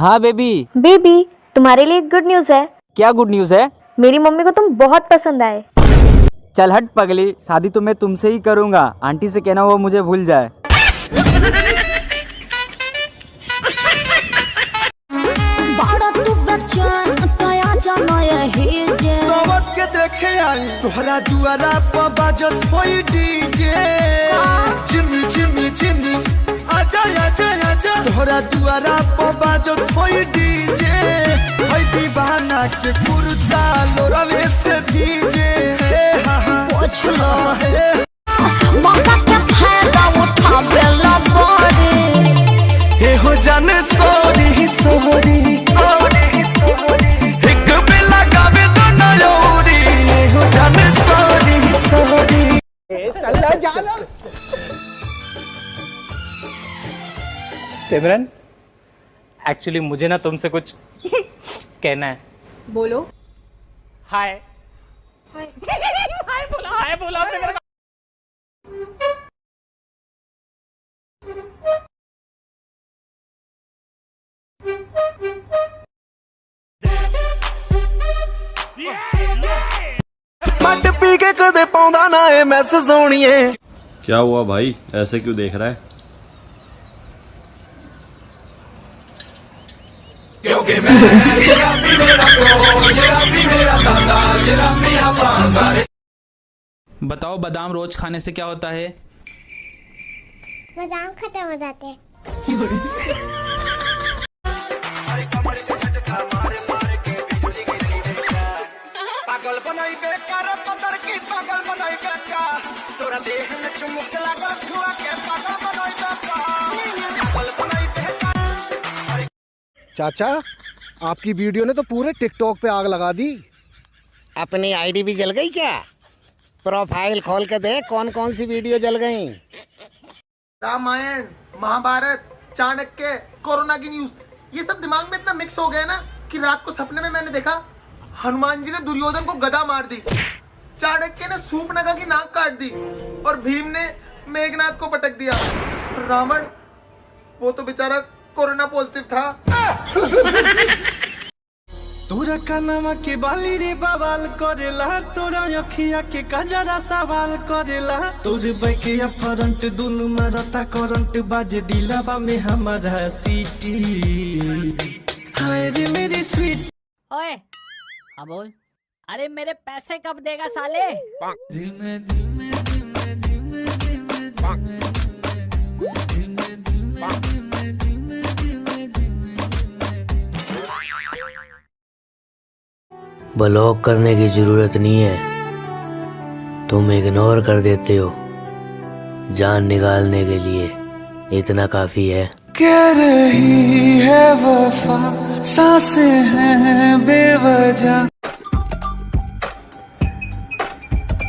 हाँ baby. Baby, तुम्हारे लिए एक गुड न्यूज़ है। क्या गुड न्यूज़ है? मेरी मम्मी को तुम बहुत पसंद आए। चल हट पगली, शादी तो मैं तुमसे ही करूँगा। आंटी से कहना वो मुझे भूल जाए। के देखे आई तोहरा दुआरा पर बाजत होई डीजे। चिमी चिमी चिमी आजा आजा आजा, तोहरा दुआरा पर बाजत होई डीजे। होई दीवाना के कुर्ता लोरवे से भीजे। पूछ लो मौका के फायदा उठावेला बड़ी। हे हो जाने सॉरी सॉरी, एक पे लगावे तो नयोरी। हे हो जाने सॉरी सॉरी। चल जा ना सिमरन, एक्चुअली मुझे ना तुमसे कुछ कहना है। बोलो। हाय हाय हाय बोला, हाय बोला आपने मेरे को। मट पी के कदे पाउंदा ना ए मैस सोनिए। क्या हुआ भाई, ऐसे क्यों देख रहा है? क्योंकि मैं मेरा दादा मेरा पांच। बताओ, बादाम रोज खाने से क्या होता है? बादाम खत्म हो जाते हैं। पागल बनाई बेकार पतर की, पागल बनाई बेकार तोरा देह में चुमुक लगा छुआ के। पागल बनाई बेकार, पागल बनाई बेकार। चाचा, आपकी वीडियो ने तो पूरे टिकटॉक पे आग लगा दी। अपनी आईडी भी जल गई क्या? प्रोफाइल खोल के देख कौन कौन सी वीडियो जल गई। रामायण, महाभारत, चाणक्य, कोरोना की न्यूज, ये सब दिमाग में इतना मिक्स हो गया ना कि रात को सपने में मैंने देखा हनुमान जी ने दुर्योधन को गदा मार दी, चाणक्य ने सूर्पनखा की नाक काट दी और भीम ने मेघनाथ को पटक दिया। रावण, वो तो बेचारा कोरोना पॉजिटिव था। तोरा कानमा के बाली रे बवाल करेला, तोरा अखिया के कजरा सवाल करेला। तोर बैकिया फ्रंट दुनु मारता करंट, बाजे दिलवा में हमारा सीटी। हाय रे मेरी स्वीट। ओए, हाँ बोल। अरे मेरे पैसे कब देगा साले? धीमे धीमे धीमे धीमे धीमे धीमे ब्लॉक करने की जरूरत नहीं है, तुम इग्नोर कर देते हो। जान निकालने के लिए इतना काफी है। कह रही है वफा, सांसें हैं बेवजह।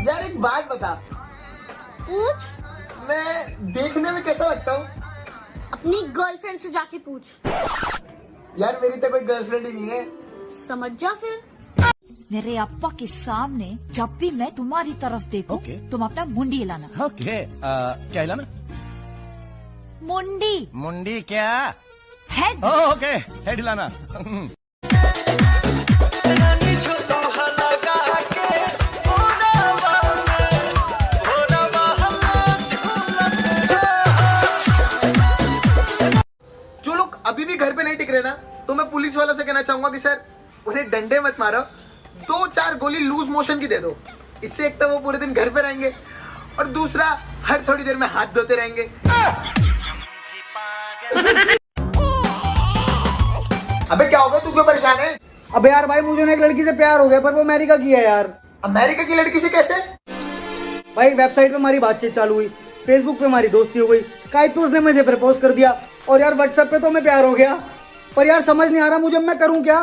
यार एक बात बता। पूछ। मैं देखने में कैसा लगता हूँ? अपनी गर्लफ्रेंड से जाके पूछ। यार मेरी तो कोई गर्लफ्रेंड ही नहीं है। समझ जा फिर। मेरे अप्पा के सामने जब भी मैं तुम्हारी तरफ देखूं, तुम अपना मुंडी हिलाना। क्या हिलाना? मुंडी। मुंडी क्या? हेड। ओके, हेड हिलाना। जो लोग अभी भी घर पे नहीं टिक रहे ना, तो मैं पुलिस वालों से कहना चाहूंगा कि सर उन्हें डंडे मत मारो, 2-4 गोली लूज मोशन की दे दो। इससे एक तो वो पूरे दिन घर पे रहेंगे और दूसरा हर थोड़ी देर में हाथ धोते रहेंगे। अबे क्या हो गया, तू क्यों परेशान है? अबे यार भाई, मुझे ना एक लड़की से प्यार हो गया, पर वो अमेरिका की है यार। अमेरिका की लड़की से कैसे? भाई वेबसाइट पे हमारी बातचीत चालू हुई, फेसबुक पे हमारी दोस्ती हो गई, स्काइप पे उसने मुझे प्रपोज कर दिया और यार व्हाट्सएप पे तो हमें प्यार हो गया। पर यार समझ नहीं आ रहा मुझे, मैं करूं क्या?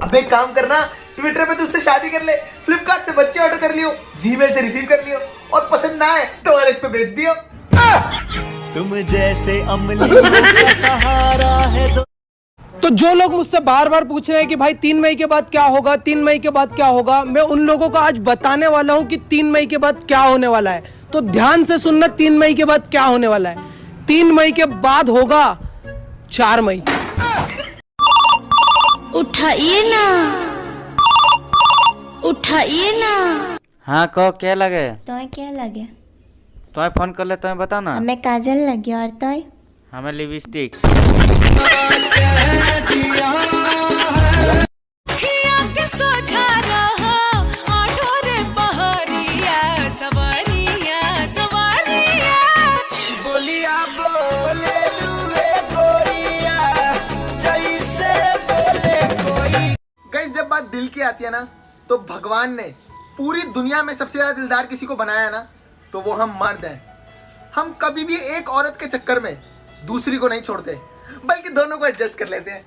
अबे काम करना, ट्विटर पे तुझसे शादी कर ले, फ्लिपकार्ट से बच्चे ऑर्डर कर लियो, जीमेल से रिसीव कर लियो और पसंद ना आए तो OLX पे भेज दियो। तुम जैसे अमली का सहारा है। तो जो लोग मुझसे बार बार पूछ रहे हैं कि भाई 3 मई के बाद क्या होगा, 3 मई के बाद क्या होगा, मैं उन लोगों को आज बताने वाला हूं कि 3 मई के बाद क्या होने वाला है। तो ध्यान से सुनना, 3 मई के बाद क्या होने वाला है। 3 मई के बाद होगा 4 मई। उठाइए ना, उठाइए ना। हाँ कहो क्या लगे? तुम्हें क्या लगे? तुम्हें फोन कर ले, तुम्हें बता ना। हमें काजल लगी और तो हमें लिपस्टिक। गाइस जब बात दिल की आती है ना, तो भगवान ने पूरी दुनिया में सबसे ज्यादा दिलदार किसी को बनाया है ना, तो वो हम मर्द हैं। हम कभी भी एक औरत के चक्कर में दूसरी को नहीं छोड़ते, बल्कि दोनों को एडजस्ट कर लेते हैं।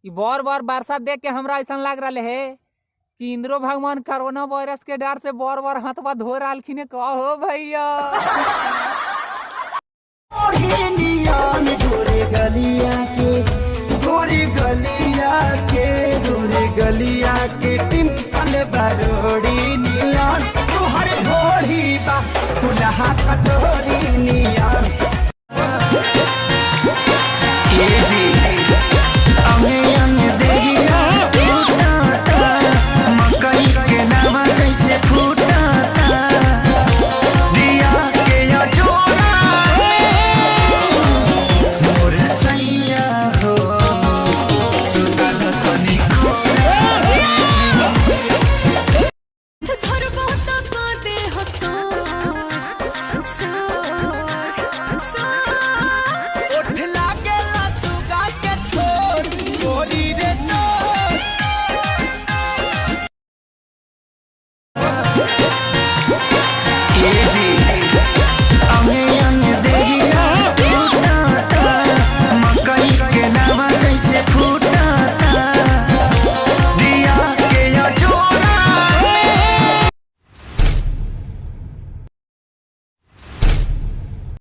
बार बार बरसात देख के हमरा ऐसा लग रहा है कि इंद्रो भगवान कोरोना वायरस के डर से बार बार हाथवा धो रखिन। का हो भैया गलिया के टिम्पल बरोड़ी नीलान तुहर भोरी बा खुला कटोरी नी